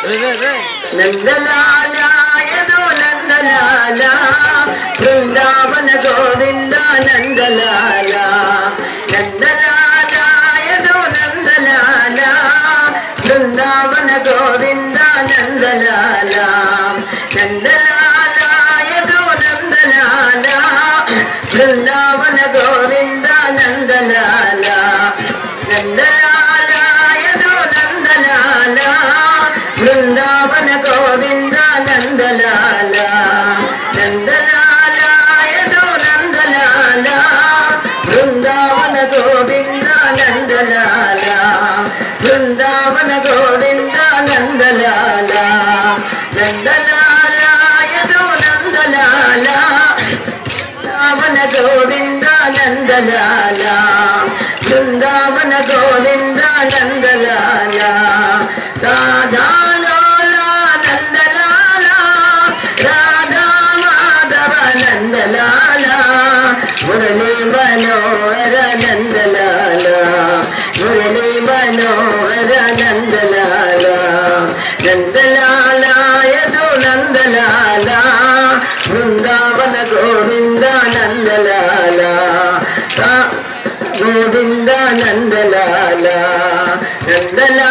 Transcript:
नंदलाला यदो नंदलाला वृंदावन गोविंद नंदलाला नंदलाला यदो नंदलाला वृंदावन गोविंद नंदलाला नंदलाला यदो नंदलाला वृंदावन गोविंद नंदलाला नंदलाला यदो नंदलाला वृंदावन गोविंद नंदलाला नंदलाला यदो नंदलाला वृंदावन गोविंद नंदलाला वृंदावन गोविंद नंदलाला नंदलाला यदो नंदलाला वृंदावन गोविंद नंदलाला वृंदावन गोविंद नंदलाला राधा लोला नंदलाला राधा माधव नंदलाला मुरली मनोहर नंदलाला मुरली मनोहर नंदलाला नंदलाला यदो नंदलाला वृंदावन गोविंद नंदलाला गोविंद नंदलाला नंदलाला